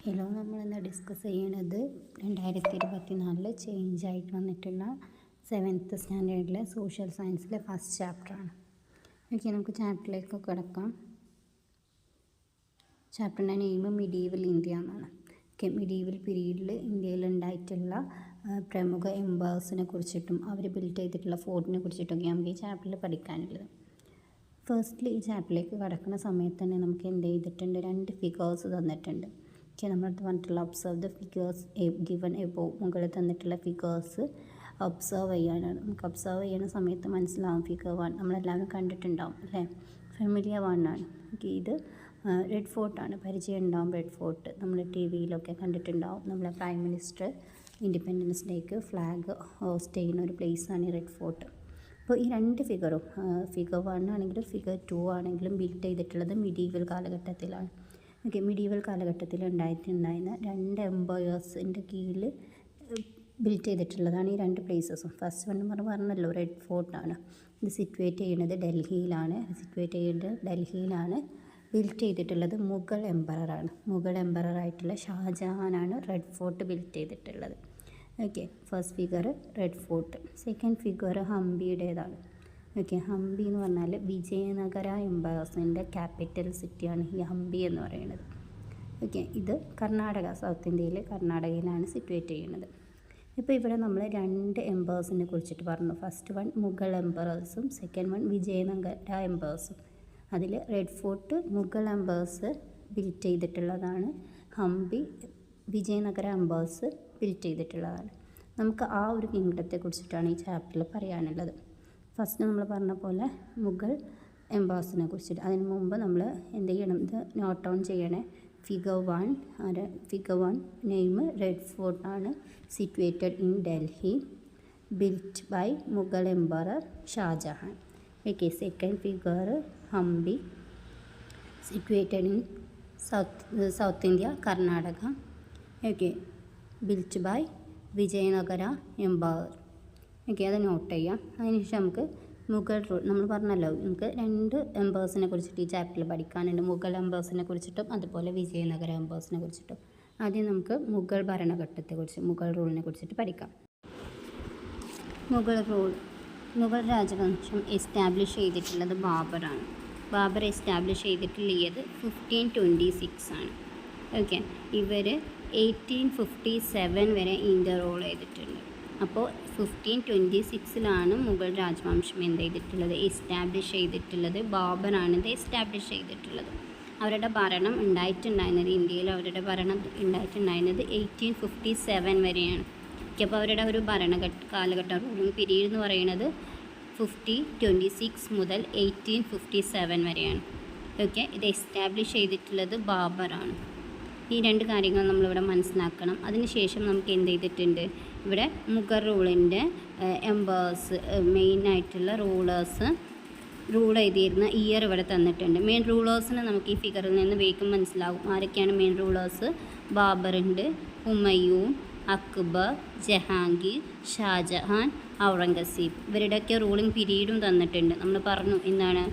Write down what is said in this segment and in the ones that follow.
Hello, നമ്മളിന്ന് discuss ചെയ്യണത് 2024 change ആയിട്ട് വന്നിട്ടുള്ള 7th സ്റ്റാൻഡേർഡിലെ സോഷ്യൽ സയൻസിലെ ഫസ്റ്റ് ചാപ്റ്ററാണ്. ഓക്കെ, നമുക്ക് ചാപ്റ്ററിലേക്ക് കിടക്കാം. ചാപ്റ്ററിൻ്റെ നെയിം മിഡീവൽ ഇന്ത്യ എന്നാണ്. ഓക്കെ, മിഡീവൽ പീരീഡിൽ ഇന്ത്യയിൽ ഉണ്ടായിട്ടുള്ള പ്രമുഖ എംപയേഴ്സിനെ കുറിച്ചിട്ടും അവർ ബിൽഡ് ചെയ്തിട്ടുള്ള ഫോർട്ടിനെ കുറിച്ചിട്ടൊക്കെ നമുക്ക് ഈ ചാപ്റ്ററിൽ പഠിക്കാനുള്ളത്. ഫസ്റ്റ്ലി ഈ ചാപ്റ്ററിലേക്ക് കിടക്കുന്ന സമയത്ത് തന്നെ നമുക്ക് എന്ത് ചെയ്തിട്ടുണ്ട്, 2 ഫിഗേഴ്സ് തന്നിട്ടുണ്ട്. ഓക്കെ, നമ്മളടുത്ത് പറഞ്ഞിട്ടുള്ള observe the figures given above, മുകളിൽ തന്നിട്ടുള്ള ഫിഗേഴ്സ് ഒബ്സർവ് ചെയ്യാനാണ്. നമുക്ക് ഒബ്സർവ് ചെയ്യുന്ന സമയത്ത് മനസ്സിലാവും ഫിഗർ 1 നമ്മളെല്ലാവരും കണ്ടിട്ടുണ്ടാവും അല്ലേ, ഫെമിലിയർ 1 ആണ്. ഓക്കെ, ഇത് റെഡ് ഫോർട്ടാണ്, പരിചയം ഉണ്ടാവും. റെഡ് ഫോർട്ട് നമ്മൾ ടി വിയിലൊക്കെ കണ്ടിട്ടുണ്ടാവും. നമ്മളെ പ്രൈം മിനിസ്റ്റർ ഇൻഡിപെൻഡൻസ് ഡേക്ക് ഫ്ലാഗ് ഹോസ്റ്റ് ചെയ്യുന്ന ഒരു പ്ലേസാണ് ഈ റെഡ് ഫോർട്ട്. അപ്പോൾ ഈ 2 ഫിഗറും ഫിഗർ 1 ആണെങ്കിലും ഫിഗർ 2 ആണെങ്കിലും ബിൽഡ് ചെയ്തിട്ടുള്ളത് മിഡീവൽ കാലഘട്ടത്തിലാണ്. ഓക്കെ, മിഡീവൽ കാലഘട്ടത്തിൽ ഉണ്ടായിരുന്ന 2 എംപയേഴ്സിൻ്റെ കീഴിൽ ബിൽഡ് ചെയ്തിട്ടുള്ളതാണ് ഈ 2 പ്ലേസസും. ഫസ്റ്റ് വൺ പറഞ്ഞല്ലോ റെഡ് ഫോർട്ടാണ്. ഇത് സിറ്റുവേറ്റ് ചെയ്യുന്നത് ഡൽഹിയിലാണ്. ബിൽഡ് ചെയ്തിട്ടുള്ളത് മുഗൾ എംപററാണ്. മുഗൾ എംപററായിട്ടുള്ള ഷാജഹാനാണ് റെഡ് ഫോർട്ട് ബിൽഡ് ചെയ്തിട്ടുള്ളത്. Okay, first figure red fort. Second figure ഹംപിയുടേതാണ്. ഓക്കെ, ഹംപി എന്ന് പറഞ്ഞാൽ വിജയനഗര എംപയേഴ്സിൻ്റെ ക്യാപിറ്റൽ സിറ്റിയാണ് ഈ ഹംപി എന്ന് പറയുന്നത്. ഓക്കെ, ഇത് കർണാടക, സൗത്ത് ഇന്ത്യയിൽ കർണാടകയിലാണ് സിറ്റുവേറ്റ് ചെയ്യുന്നത്. ഇപ്പോൾ ഇവിടെ നമ്മൾ 2 എംപയേഴ്സിനെ കുറിച്ചിട്ട് പറഞ്ഞു. ഫസ്റ്റ് വൺ മുഗൾ എംപറേഴ്സും സെക്കൻഡ് വൺ വിജയനഗര എംപയേഴ്സും. അതിൽ red fort Mughal empires build ചെയ്തിട്ടുള്ളതാണ്. ഹംപി വിജയനഗര എംപയേഴ്സ് ബിൽഡ് ചെയ്തിട്ടുള്ളതാണ്. നമുക്ക് ആ ഒരു കിങ്ഡത്തെ കുറിച്ചിട്ടാണ് ഈ ചാപ്റ്ററിൽ പറയാനുള്ളത്. ഫസ്റ്റ് നമ്മൾ പറഞ്ഞ പോലെ മുഗൾ എംപയേഴ്സിനെ കുറിച്ചിട്ട്. അതിന് മുമ്പ് നമ്മൾ എന്ത് ചെയ്യണം, ഇത് നോട്ട് ഡൗൺ ചെയ്യണേ. ഫിഗർ 1 നെയിം റെഡ് ഫോർട്ടാണ്, situated in Delhi, built by Mughal emperor Shahjahan. Okay, second figure Hampi, situated in south India Karnataka. Okay, built by Vijayanagara empire. Okay, അത് നോട്ട് ചെയ്യാം. അതിനുശേഷം നമുക്ക് മുഗൾ റൂൾ നമ്മൾ പറഞ്ഞല്ലോ, നമുക്ക് 2 എംപേഴ്സിനെ കുറിച്ചിട്ട് ഈ ചാപ്റ്ററിൽ പഠിക്കാനുണ്ട്. മുഗൾ എംപേഴ്സിനെ കുറിച്ചിട്ടും അതുപോലെ വിജയനഗര എംപേഴ്സിനെ കുറിച്ചിട്ടും. ആദ്യം നമുക്ക് മുഗൾ ഭരണഘട്ടത്തെക്കുറിച്ച്, മുഗൾ റൂളിനെ കുറിച്ചിട്ട് പഠിക്കാം. മുഗൾ രാജവംശം എസ്റ്റാബ്ലിഷ് ചെയ്തിട്ടുള്ളത് ബാബറാണ്. ബാബർ എസ്റ്റാബ്ലിഷ് ചെയ്തിട്ടുള്ളത് 1526 ആണ്. ഓക്കെ, ഇവർ 1857 വരെ ഇന്ത്യ റൂൾ ചെയ്തിട്ടുണ്ട്. അപ്പോൾ 1526 മുഗൾ രാജവംശം എന്ത് ചെയ്തിട്ടുള്ളത്, എസ്റ്റാബ്ലിഷ് ചെയ്തിട്ടുള്ളത്. ബാബറാണ് ഇത് എസ്റ്റാബ്ലിഷ് ചെയ്തിട്ടുള്ളത്. അവരുടെ ഭരണം ഉണ്ടായിട്ടുണ്ടായിരുന്നത്, ഇന്ത്യയിൽ അവരുടെ ഭരണം ഉണ്ടായിട്ടുണ്ടായിരുന്നത് 1857 വരെയാണ്. ഓക്കെ, അപ്പോൾ അവരുടെ ഒരു കാലഘട്ടം റൂളിംഗ് പീരീഡ് എന്ന് പറയുന്നത് 1526 മുതൽ 1857 വരെയാണ്. ഓക്കെ, ഇത് എസ്റ്റാബ്ലിഷ് ചെയ്തിട്ടുള്ളത് ബാബറാണ്. ഈ 2 കാര്യങ്ങൾ നമ്മളിവിടെ മനസ്സിലാക്കണം. അതിനുശേഷം നമുക്ക് എന്ത് ചെയ്തിട്ടുണ്ട്, ഇവിടെ മുഗൾ റൂളിൻ്റെ എംപേഴ്സ്, മെയിനായിട്ടുള്ള റൂളേഴ്സ് റൂൾ ചെയ്തിരുന്ന ഇയർ ഇവിടെ തന്നിട്ടുണ്ട്. മെയിൻ റൂളേഴ്സിന് നമുക്ക് ഈ ഫിഗറിൽ നിന്ന് വേഗം മനസ്സിലാകും ആരൊക്കെയാണ് മെയിൻ റൂളേഴ്സ്. ബാബറുണ്ട്, ഹുമയൂൺ, അക്ബർ, ജഹാംഗീർ, ഷാജഹാൻ, ഔറംഗസീബ്. ഇവരുടെയൊക്കെ റൂളിംഗ് പീരീഡും തന്നിട്ടുണ്ട്. നമ്മൾ പറഞ്ഞു എന്താണ്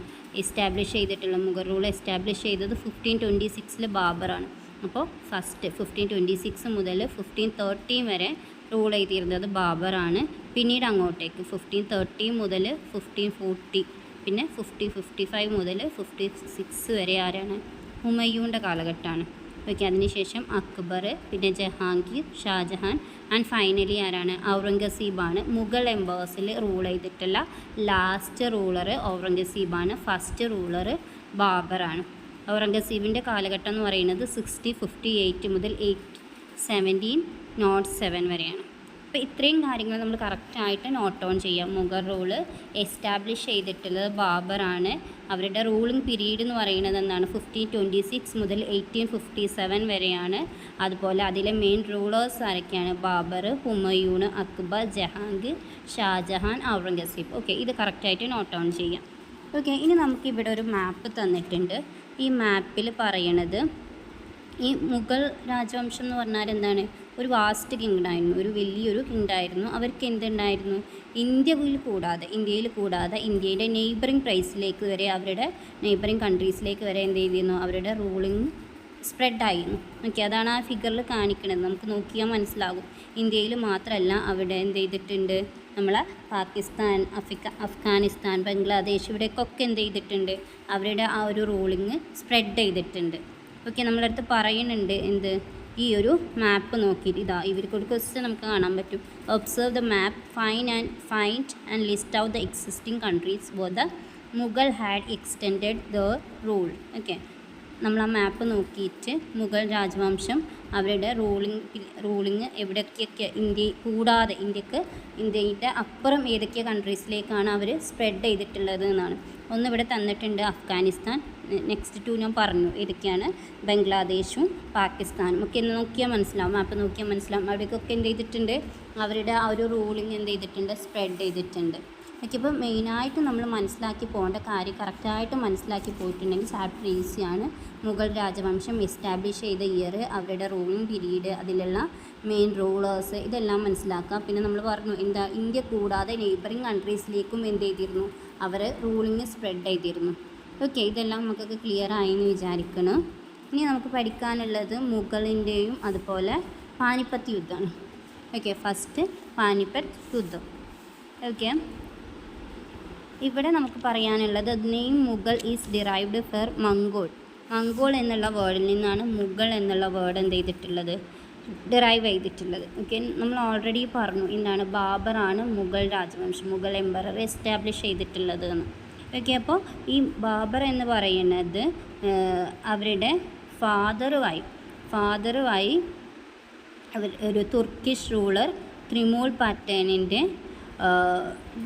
എസ്റ്റാബ്ലിഷ് ചെയ്തിട്ടുള്ള മുഗൾ റൂൾ എസ്റ്റാബ്ലിഷ് ചെയ്തത് 1526 ബാബറാണ്. അപ്പോൾ ഫസ്റ്റ് 1526 മുതൽ 1513 വരെ റൂൾ ചെയ്തിരുന്നത് ബാബറാണ്. പിന്നീട് അങ്ങോട്ടേക്ക് 1513 മുതൽ 1540, പിന്നെ 1555 മുതൽ 1556 വരെ ആരാണ്, ഹുമയൂണിൻ്റെ കാലഘട്ടമാണ്. ഓക്കെ, അതിനുശേഷം അക്ബർ, പിന്നെ ജഹാംഗീർ, ഷാജഹാൻ ആൻഡ് ഫൈനലി ആരാണ്, ഔറംഗസീബാണ്. മുഗൾ എംപേഴ്സിൽ റൂൾ ചെയ്തിട്ടുള്ള ലാസ്റ്റ് റൂളർ ഔറംഗസീബാണ്. ഫസ്റ്റ് റൂളർ ബാബറാണ്. ഔറംഗസീബിൻ്റെ കാലഘട്ടം എന്ന് പറയുന്നത് 1658 മുതൽ 1707 വരെയാണ്. അപ്പോൾ ഇത്രയും കാര്യങ്ങൾ നമ്മൾ കറക്റ്റായിട്ട് നോട്ട് ഡൗൺ ചെയ്യാം. മുഗൾ റൂള് എസ്റ്റാബ്ലിഷ് ചെയ്തിട്ടുള്ളത് ബാബറാണ്. അവരുടെ റൂളിംഗ് പീരീഡ് എന്ന് പറയുന്നത് എന്താണ്, 1526 മുതൽ 1857 വരെയാണ്. അതുപോലെ അതിലെ മെയിൻ റൂളേഴ്സ് ആരൊക്കെയാണ്, ബാബർ, ഹുമയൂൺ, അക്ബർ, ജഹാംഗീർ, ഷാജഹാൻ, ഔറംഗസീബ്. ഓക്കെ, ഇത് കറക്റ്റായിട്ട് നോട്ട് ഡൗൺ ചെയ്യാം. ഓക്കെ, ഇനി നമുക്കിവിടെ ഒരു മാപ്പ് തന്നിട്ടുണ്ട്. ഈ മാപ്പിൽ പറയണത്, ഈ മുഗൾ രാജവംശം എന്ന് പറഞ്ഞാൽ എന്താണ്, ഒരു വാസ്റ്റ് കിങ്ഡമായിരുന്നു, ഒരു വലിയൊരു കിങ്ഡമായിരുന്നു. അവർക്ക് എന്തുണ്ടായിരുന്നു, ഇന്ത്യയിൽ കൂടാതെ ഇന്ത്യയുടെ നെയ്ബറിങ് പ്രൈസിലേക്ക് വരെ, അവരുടെ നെയ്ബറിങ് കൺട്രീസിലേക്ക് വരെ എന്ത് ചെയ്തിരുന്നു, അവരുടെ റൂളിംഗ് സ്പ്രെഡായിരുന്നു. ഓക്കെ, അതാണ് ആ ഫിഗറിൽ കാണിക്കുന്നത്. നമുക്ക് നോക്കിയാൽ മനസ്സിലാകും. ഇന്ത്യയിൽ മാത്രമല്ല, അവിടെ എന്ത് ചെയ്തിട്ടുണ്ട്, നമ്മളെ പാകിസ്ഥാൻ, അഫ്ഗാനിസ്ഥാൻ, ബംഗ്ലാദേശ്, ഇവിടേക്കൊക്കെ എന്ത് ചെയ്തിട്ടുണ്ട്, അവരുടെ ആ ഒരു റൂളിങ് സ്പ്രെഡ് ചെയ്തിട്ടുണ്ട്. ഓക്കെ, നമ്മളടുത്ത് പറയുന്നുണ്ട് എന്ത്, ഈ ഒരു മാപ്പ് നോക്കിയിട്ട് ഇതാ ഇവർക്കൊരു ക്വസ്റ്റ്യൻ നമുക്ക് കാണാൻ പറ്റും. Observe the map, find and list out the existing countries war the Mughal had extended the rule. Okay, നമ്മൾ ആ മാപ്പ് നോക്കിയിട്ട് മുഗൾ രാജവംശം അവരുടെ റൂളിങ് എവിടേക്കൊക്കെ ഇന്ത്യ കൂടാതെ ഇന്ത്യയുടെ അപ്പുറം ഏതൊക്കെ കൺട്രീസിലേക്കാണ് അവർ സ്പ്രെഡ് ചെയ്തിട്ടുള്ളത് എന്നാണ്. ഒന്നിവിടെ തന്നിട്ടുണ്ട് അഫ്ഗാനിസ്ഥാൻ, നെക്സ്റ്റ് 2 ഞാൻ പറഞ്ഞു ഏതൊക്കെയാണ്, ബംഗ്ലാദേശും പാകിസ്ഥാനും. ഒക്കെ നോക്കിയാൽ മനസ്സിലാവും, മാപ്പ് നോക്കിയാൽ മനസ്സിലാവും. അവിടേക്കൊക്കെ എന്ത് ചെയ്തിട്ടുണ്ട്, അവരുടെ ആ ഒരു റൂളിങ് എന്ത് ചെയ്തിട്ടുണ്ട്, സ്പ്രെഡ് ചെയ്തിട്ടുണ്ട്. ഓക്കെ, ഇപ്പോൾ മെയിനായിട്ട് നമ്മൾ മനസ്സിലാക്കി പോകേണ്ട കാര്യം കറക്റ്റായിട്ട് മനസ്സിലാക്കി പോയിട്ടുണ്ടെങ്കിൽ ചാപ്റ്റർ ഈസിയാണ്. മുഗൾ രാജവംശം എസ്റ്റാബ്ലിഷ് ചെയ്ത ഇയർ, അവരുടെ റൂളിംഗ് പീരീഡ്, അതിലുള്ള മെയിൻ റൂളേഴ്സ്, ഇതെല്ലാം മനസ്സിലാക്കുക. പിന്നെ നമ്മൾ പറഞ്ഞു എന്താ, ഇന്ത്യ കൂടാതെ നെയ്ബറിങ് കൺട്രീസിലേക്കും എന്ത് ചെയ്തിരുന്നു, അവർ റൂളിങ് സ്പ്രെഡ് ചെയ്തിരുന്നു. ഓക്കെ, ഇതെല്ലാം നമുക്കൊക്കെ ക്ലിയർ ആയി എന്ന് വിചാരിക്കണം. ഇനി നമുക്ക് പഠിക്കാനുള്ളത് മുഗളിൻ്റെയും അതുപോലെ പാനിപ്പത്ത് യുദ്ധമാണ്. ഓക്കെ, ഫസ്റ്റ് പാനിപ്പത്ത് യുദ്ധം. ഓക്കെ, ഇവിടെ നമുക്ക് പറയാനുള്ളത് name Mughal is derived fir Mongol എന്നുള്ള വേർഡിൽ നിന്നാണ് മുഗൾ എന്നുള്ള വേർഡ് എന്ത് ചെയ്തിട്ടുള്ളത്, ഡിറൈവ് ചെയ്തിട്ടുള്ളത്. ഓക്കെ, നമ്മൾ ഓൾറെഡി പറഞ്ഞു എന്താണ്, ബാബറാണ് മുഗൾ രാജവംശം, മുഗൾ എംപറർ എസ്റ്റാബ്ലിഷ് ചെയ്തിട്ടുള്ളത് എന്ന്. ഓക്കെ, അപ്പോൾ ഈ ബാബർ എന്ന് പറയുന്നത് അവരുടെ ഫാദറുമായി ഒരു തുർക്കിഷ് റൂളർ ത്രിമൂൽ പാറ്റേണിൻ്റെ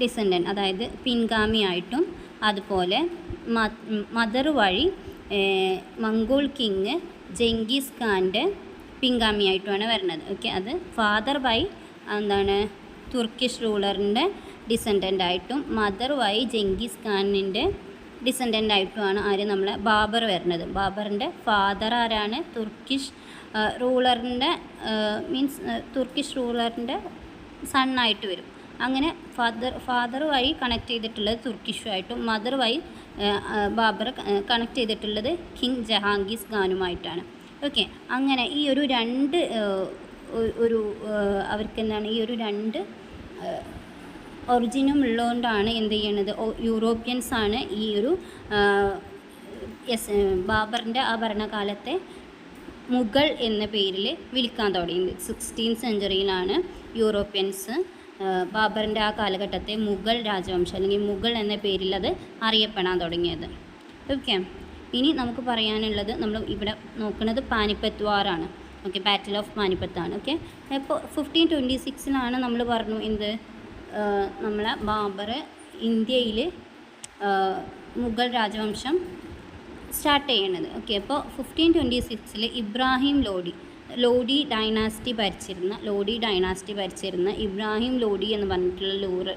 ഡിസെൻഡൻറ്റ്, അതായത് പിൻഗാമിയായിട്ടും, അതുപോലെ മദർ വഴി മംഗോൾ കിങ് ജെങ്കിസ് ഖാൻ്റെ പിൻഗാമിയായിട്ടുമാണ് വരുന്നത്. ഓക്കെ, അത് ഫാദർ ബൈ എന്താണ് തുർക്കിഷ് റൂളറിൻ്റെ ഡിസെൻഡൻ്റ് ആയിട്ടും മദർ വൈ ജെങ്കിസ് ഖാനിൻ്റെ ഡിസെൻഡൻ്റ് ആയിട്ടുമാണ് ആര്, നമ്മളെ ബാബർ വരുന്നത്. ബാബറിൻ്റെ ഫാദർ ആരാണ്, തുർക്കിഷ് റൂളറിൻ്റെ സണ്ണായിട്ട് വരും. അങ്ങനെ ഫാദർ വഴി കണക്ട് ചെയ്തിട്ടുള്ളത് തുർക്കിഷുമായിട്ടും മദർ വഴി ബാബർ കണക്ട് ചെയ്തിട്ടുള്ളത് കിങ് ജഹാംഗീർ ഖാനുമായിട്ടാണ്. ഓക്കെ, അങ്ങനെ ഈ ഒരു രണ്ട് അവർക്ക് എന്താണ്, ഈ ഒരു രണ്ട് ഒറിജിനും ഉള്ളതുകൊണ്ടാണ് എന്ത് ചെയ്യണത്, യൂറോപ്യൻസാണ് ഈ ഒരു ബാബറിൻ്റെ ആ ഭരണകാലത്തെ മുഗൾ എന്ന പേരിൽ വിളിക്കാൻ തുടങ്ങിയത്. 16th സെഞ്ച്വറിയിലാണ് യൂറോപ്യൻസ് ബാബറിൻ്റെ ആ കാലഘട്ടത്തെ മുഗൾ രാജവംശം അല്ലെങ്കിൽ മുഗൾ എന്ന പേരിൽ അത് അറിയപ്പെടാൻ തുടങ്ങിയത്. ഓക്കെ, ഇനി നമുക്ക് പറയാനുള്ളത്, നമ്മൾ ഇവിടെ നോക്കുന്നത് പാനിപ്പത്ത് വാറാണ്. ഓക്കെ, ബാറ്റിൽ ഓഫ് പാനിപ്പത്താണ്. ഓക്കെ, അപ്പോൾ 1526 നമ്മൾ പറഞ്ഞു എന്ത്, നമ്മളെ ബാബർ ഇന്ത്യയിൽ മുഗൾ രാജവംശം സ്റ്റാർട്ട് ചെയ്യണത്. ഓക്കെ, അപ്പോൾ 1526 ഇബ്രാഹിം ലോഡി ഡൈനാസ്റ്റി ഭരിച്ചിരുന്ന ഇബ്രാഹിം ലോഡി എന്ന് പറഞ്ഞിട്ടുള്ള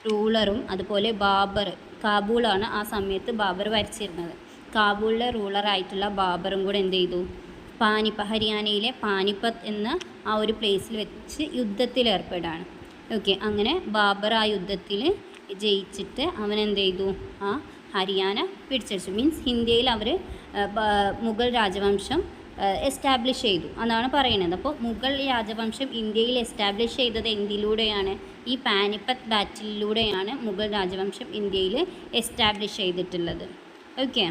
റൂളറും അതുപോലെ ബാബർ, കാബൂളാണ് ആ സമയത്ത് ബാബർ ഭരിച്ചിരുന്നത്. കാബൂളിലെ റൂളറായിട്ടുള്ള ബാബറും കൂടെ എന്ത് ചെയ്തു, ഹരിയാനയിലെ പാനിപ്പത്ത് എന്ന ആ ഒരു പ്ലേസിൽ വെച്ച് യുദ്ധത്തിലേർപ്പെടുകയാണ്. ഓക്കെ, അങ്ങനെ ബാബർ ആ യുദ്ധത്തിൽ ജയിച്ചിട്ട് അവൻ എന്ത് ചെയ്തു, ആ ഹരിയാന പിടിച്ചടിച്ചു. മീൻസ് ഇന്ത്യയിൽ അവർ മുഗൾ രാജവംശം എസ്റ്റാബ്ലിഷ് ചെയ്തു എന്നാണ് പറയുന്നത്. അപ്പോൾ മുഗൾ രാജവംശം ഇന്ത്യയിൽ എസ്റ്റാബ്ലിഷ് ചെയ്തത് എന്തിലൂടെയാണ്, ഈ പാനിപ്പത്ത് ബാറ്റിലൂടെയാണ് മുഗൾ രാജവംശം ഇന്ത്യയിൽ എസ്റ്റാബ്ലിഷ് ചെയ്തിട്ടുള്ളത്. ഓക്കെ.